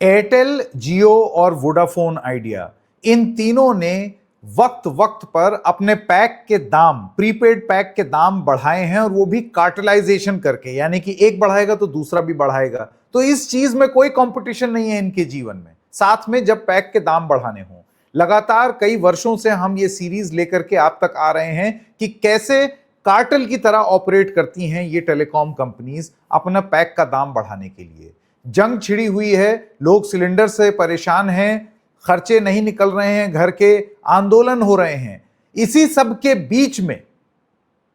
Airtel, जियो और Vodafone idea, इन तीनों ने वक्त वक्त पर अपने पैक के दाम, प्रीपेड पैक के दाम बढ़ाए हैं, और वो भी कार्टेलाइजेशन करके, यानी कि एक बढ़ाएगा तो दूसरा भी बढ़ाएगा। तो इस चीज में कोई कंपटीशन नहीं है इनके जीवन में। साथ में जब पैक के दाम बढ़ाने हों, लगातार कई वर्षों से हम ये सीरीज लेकर के आप तक आ रहे हैं कि कैसे कार्टेल की तरह ऑपरेट करती हैं ये टेलीकॉम कंपनीज अपना पैक का दाम बढ़ाने के लिए। जंग छिड़ी हुई है, लोग सिलेंडर से परेशान हैं, खर्चे नहीं निकल रहे हैं, घर के आंदोलन हो रहे हैं। इसी सब के बीच में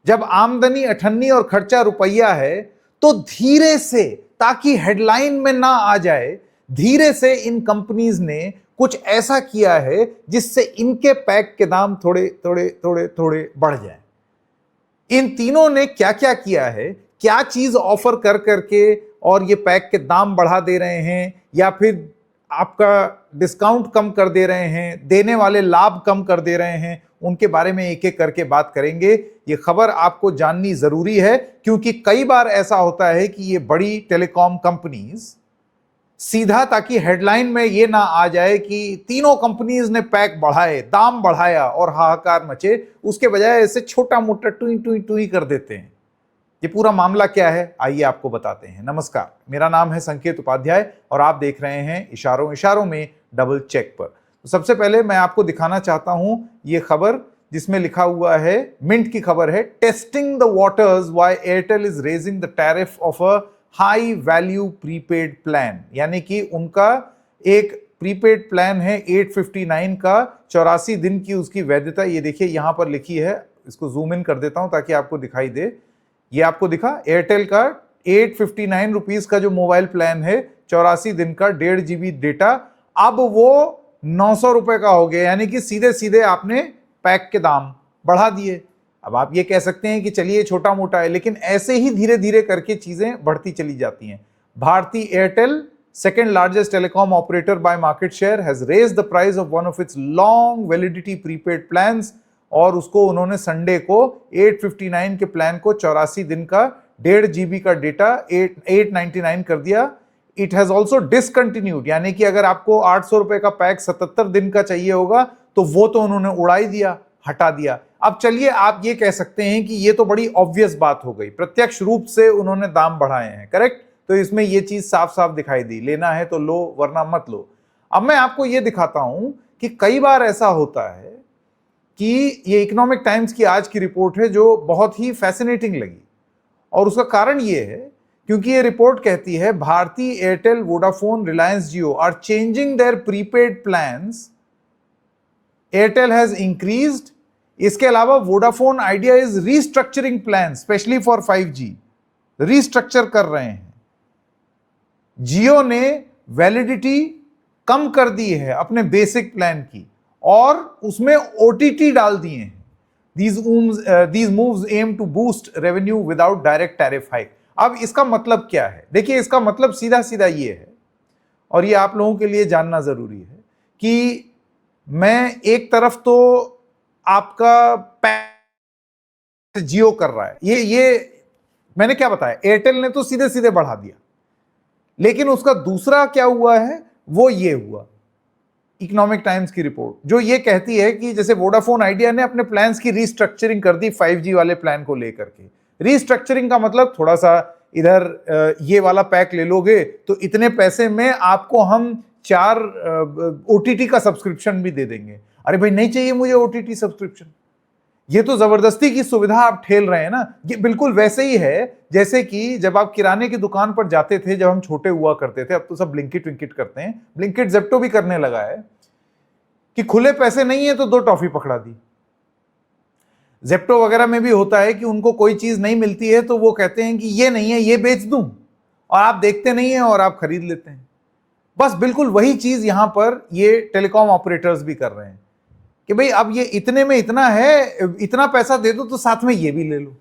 जब आमदनी अठन्नी और खर्चा रुपया है, तो धीरे से, ताकि हेडलाइन में ना आ जाए, धीरे से इन कंपनीज ने कुछ ऐसा किया है जिससे इनके पैक के दाम थोड़े थोड़े थोड़े थोड़े बढ़ जाएं। इन तीनों ने क्या क्या किया है, क्या चीज ऑफर कर करके और ये पैक के दाम बढ़ा दे रहे हैं, या फिर आपका डिस्काउंट कम कर दे रहे हैं, देने वाले लाभ कम कर दे रहे हैं, उनके बारे में एक एक करके बात करेंगे। ये खबर आपको जाननी जरूरी है, क्योंकि कई बार ऐसा होता है कि ये बड़ी टेलीकॉम कंपनीज सीधा, ताकि हेडलाइन में ये ना आ जाए कि तीनों कंपनीज ने पैक बढ़ाए, दाम बढ़ाया और हाहाकार मचे, उसके बजाय ऐसे छोटा मोटा टुई टुई टुई कर देते हैं। ये पूरा मामला क्या है, आइए आपको बताते हैं। नमस्कार, मेरा नाम है संकेत उपाध्याय और आप देख रहे हैं इशारों इशारों में डबल चेक पर। तो सबसे पहले मैं आपको दिखाना चाहता हूं ये खबर, जिसमें लिखा हुआ है, मिंट की खबर है, testing the waters why Airtel is raising the tariff of a high value prepaid plan. यानी कि उनका एक प्रीपेड प्लान है 859 का, 84 दिन की उसकी वैधता। ये देखिए यहां पर लिखी है, इसको जूम इन कर देता हूं ताकि आपको दिखाई दे। ये आपको दिखा, एयरटेल का 859 रुपीज का जो मोबाइल प्लान है, 84 दिन का, 1.5 GB डेटा, अब वो 900 रुपए का हो गया। यानी कि सीधे सीधे आपने पैक के दाम बढ़ा दिए। अब आप ये कह सकते हैं कि चलिए छोटा मोटा है, लेकिन ऐसे ही धीरे धीरे करके चीजें बढ़ती चली जाती हैं। Bharti Airtel, second largest telecom operator by market share, has raised the price of one of its long validity prepaid plans, और उसको उन्होंने संडे को 859 के प्लान को 84 दिन का 1.5 GB का डेटा 899 कर दिया। इट हैज ऑल्सो डिसकंटिन्यूड, यानी कि अगर आपको 800 रुपए का पैक 77 दिन का चाहिए होगा तो वो तो उन्होंने उड़ाई दिया, हटा दिया। अब चलिए आप ये कह सकते हैं कि ये तो बड़ी ऑब्वियस बात हो गई, प्रत्यक्ष रूप से उन्होंने दाम बढ़ाए हैं, करेक्ट। तो इसमें ये चीज साफ साफ दिखाई दी, लेना है तो लो वरना मत लो। अब मैं आपको ये दिखाता हूं कि कई बार ऐसा होता है कि ये इकोनॉमिक टाइम्स की आज की रिपोर्ट है जो बहुत ही फैसिनेटिंग लगी, और उसका कारण ये है क्योंकि ये रिपोर्ट कहती है Bharti Airtel, Vodafone, Reliance Jio are changing their prepaid plans, Airtel has increased. इसके अलावा Vodafone Idea is restructuring plan specially for 5G, restructure कर रहे हैं। जियो ने वैलिडिटी कम कर दी है अपने बेसिक प्लान की, और उसमें OTT डाल दिए हैं। These moves aim to boost revenue without direct tariff hike। अब इसका मतलब क्या है? देखिए, इसका मतलब सीधा सीधा ये है, और ये आप लोगों के लिए जानना जरूरी है, कि मैं एक तरफ तो आपका पैक जियो कर रहा है, ये मैंने क्या बताया, एयरटेल ने तो सीधे सीधे बढ़ा दिया, लेकिन उसका दूसरा क्या हुआ है, वो ये हुआ इकोनॉमिक टाइम्स की रिपोर्ट, जो ये कहती है कि जैसे वोडाफोन आइडिया ने अपने प्लान्स की रीस्ट्रक्चरिंग कर दी 5G वाले प्लान को लेकर के। रीस्ट्रक्चरिंग का मतलब थोड़ा सा इधर ये वाला पैक ले लोगे तो इतने पैसे में आपको हम 4 OTT का सब्सक्रिप्शन भी दे देंगे। अरे भाई, नहीं चाहिए मुझे OTT सब्सक्रिप्शन, ये तो जबरदस्ती की सुविधा आप ठेल रहे हैं ना। ये बिल्कुल वैसे ही है जैसे कि जब आप किराने की दुकान पर जाते थे, जब हम छोटे हुआ करते थे, अब तो सब ब्लिंकिट विंकिट करते हैं, ब्लिंकिट ज़ेप्टो भी करने लगा है, कि खुले पैसे नहीं है तो 2 टॉफी पकड़ा दी। ज़ेप्टो वगैरह में भी होता है कि उनको कोई चीज नहीं मिलती है तो वो कहते हैं कि ये नहीं है, ये बेच दूं, और आप देखते नहीं है और आप खरीद लेते हैं। बस बिल्कुल वही चीज यहां पर ये टेलीकॉम ऑपरेटर्स भी कर रहे हैं कि भाई अब ये इतने में इतना है, इतना पैसा दे दो तो साथ में ये भी ले लो।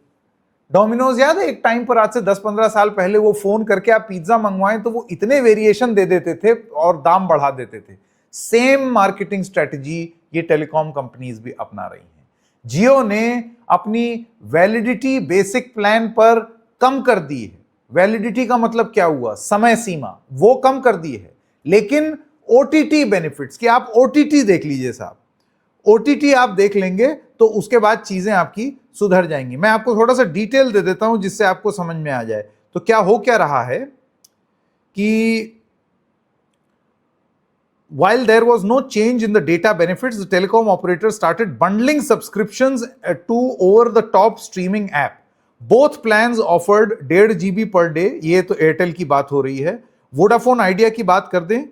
डोमिनोज याद है एक टाइम पर, आज से 10-15 साल पहले, वो फोन करके आप पिज्जा मंगवाएं तो वो इतने वेरिएशन दे देते थे और दाम बढ़ा देते थे। सेम मार्केटिंग स्ट्रेटजी ये टेलीकॉम कंपनीज भी अपना रही हैं। जियो ने अपनी वैलिडिटी बेसिक प्लान पर कम कर दी है। वैलिडिटी का मतलब क्या हुआ, समय सीमा, वो कम कर दी है, लेकिन ओटीटी बेनिफिट्स कि आप ओटीटी देख लीजिए साहब, ओटीटी आप देख लेंगे तो उसके बाद चीजें आपकी सुधर जाएंगी। मैं आपको थोड़ा सा डिटेल दे देता हूं जिससे आपको समझ में आ जाए। तो क्या हो क्या रहा है कि while there was no change in the data benefits, the telecom operator started bundling subscriptions to over-the-top streaming app. Both plans offered 1.5 GB per day. ये तो एयरटेल की बात हो रही है। वोडाफोन आइडिया की बात कर दें,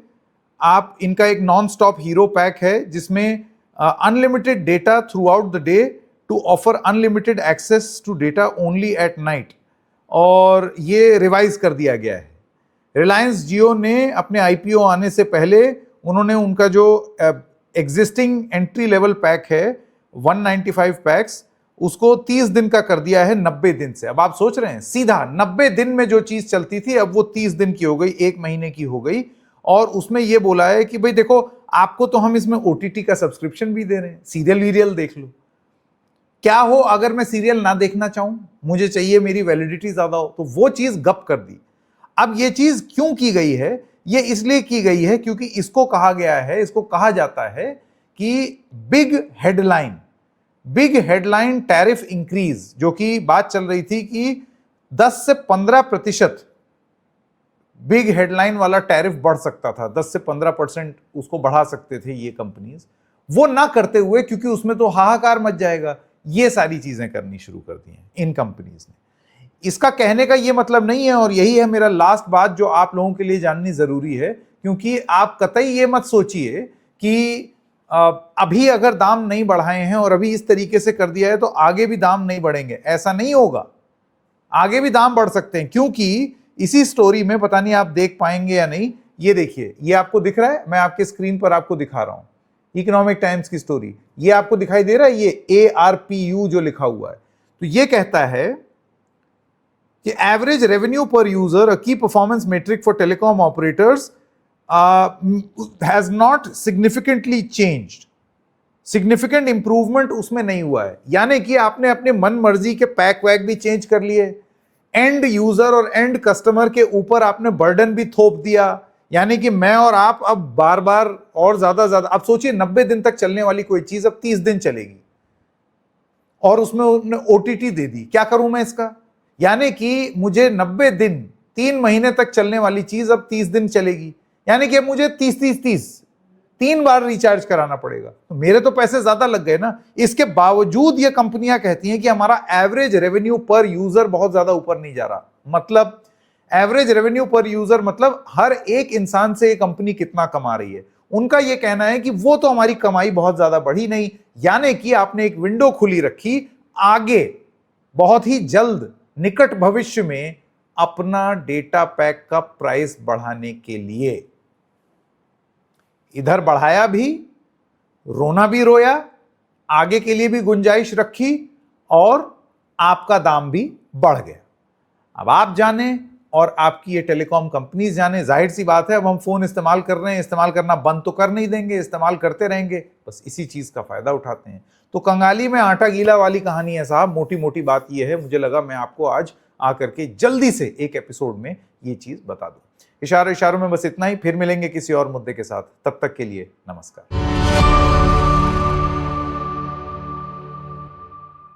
आप इनका एक नॉन स्टॉप हीरो पैक है जिसमें unlimited data throughout the day to offer unlimited access to data only at night, और ये रिवाइज कर दिया गया है। रिलायंस जियो ने अपने आईपीओ आने से पहले उन्होंने उनका जो एग्जिस्टिंग एंट्री लेवल पैक है 195 पैक्स, उसको 30 दिन का कर दिया है 90 दिन से। अब आप सोच रहे हैं सीधा 90 दिन में जो चीज चलती थी अब वो 30 दिन की हो गई, 1 महीने की हो गई। और उसमें ये बोला है कि भाई देखो आपको तो हम इसमें ओटीटी का सब्सक्रिप्शन भी दे रहे हैं, सीरियल वीरियल देख लो। क्या हो अगर मैं सीरियल ना देखना चाहूं, मुझे चाहिए मेरी वैलिडिटी ज्यादा हो, तो वो चीज गप कर दी। अब ये चीज क्यों की गई है? ये इसलिए की गई है क्योंकि इसको कहा गया है, इसको कहा जाता है कि बिग हेडलाइन टैरिफ इंक्रीज, जो कि बात चल रही थी कि 10 से 15% बिग हेडलाइन वाला टैरिफ बढ़ सकता था, 10 से 15% उसको बढ़ा सकते थे ये कंपनीज। वो ना करते हुए, क्योंकि उसमें तो हाहाकार मच जाएगा, ये सारी चीजें करनी शुरू कर दी हैं इन कंपनीज ने। इसका कहने का ये मतलब नहीं है, और यही है मेरा लास्ट बात जो आप लोगों के लिए जाननी जरूरी है, क्योंकि आप कतई ये मत सोचिए कि अभी अगर दाम नहीं बढ़ाए हैं और अभी इस तरीके से कर दिया है तो आगे भी दाम नहीं बढ़ेंगे। ऐसा नहीं होगा, आगे भी दाम बढ़ सकते हैं, क्योंकि इसी स्टोरी में पता नहीं आप देख पाएंगे या नहीं। ये देखिए, ये आपको दिख रहा है, मैं आपके स्क्रीन पर आपको दिखा रहा हूं, इकोनॉमिक टाइम्स की स्टोरी। ये आपको दिखाई दे रहा है, ये ARPU जो लिखा हुआ है। तो ये कहता है कि average revenue per user, a key performance metric for telecom operators, has not significantly changed. Significant improvement उसमें नहीं हुआ है, यानी कि आपने अपने मन मर्जी के पैक वैक भी चेंज कर लिए, एंड यूजर और एंड कस्टमर के ऊपर आपने बर्डन भी थोप दिया। यानी कि मैं और आप अब बार बार और ज्यादा, अब सोचिए 90 दिन तक चलने वाली कोई चीज अब 30 दिन चलेगी, और उसमें उन्होंने ओटीटी दे दी। क्या करूं मैं इसका? यानी कि मुझे 90 दिन, 3 महीने तक चलने वाली चीज अब 30 दिन चलेगी, यानी कि मुझे 30 3 बार रिचार्ज कराना पड़ेगा। तो मेरे तो पैसे ज्यादा लग गए ना। इसके बावजूद ये कंपनियां कहती हैं कि हमारा एवरेज रेवेन्यू पर यूजर बहुत ज्यादा ऊपर नहीं जा रहा। मतलब एवरेज रेवेन्यू पर यूजर मतलब हर एक इंसान से ये कंपनी कितना कमा रही है। उनका यह कहना है कि वो तो हमारी कमाई बहुत ज्यादा बढ़ी नहीं, यानी कि आपने एक विंडो खुली रखी आगे बहुत ही जल्द निकट भविष्य में अपना डेटा पैक का प्राइस बढ़ाने के लिए। इधर बढ़ाया भी, रोना भी रोया, आगे के लिए भी गुंजाइश रखी, और आपका दाम भी बढ़ गया। अब आप जाने और आपकी ये टेलीकॉम कंपनीज जाने, जाहिर सी बात है अब हम फोन इस्तेमाल कर रहे हैं, इस्तेमाल करना बंद तो कर नहीं देंगे, इस्तेमाल करते रहेंगे, बस इसी चीज का फायदा उठाते हैं। तो कंगाली में आटा गीला वाली कहानी है साहब। मोटी मोटी बात यह है, मुझे लगा मैं आपको आज आकर के जल्दी से एक एपिसोड में ये चीज बता दूं। इशारों में बस इतना ही, फिर मिलेंगे किसी और मुद्दे के साथ। तब तक के लिए नमस्कार।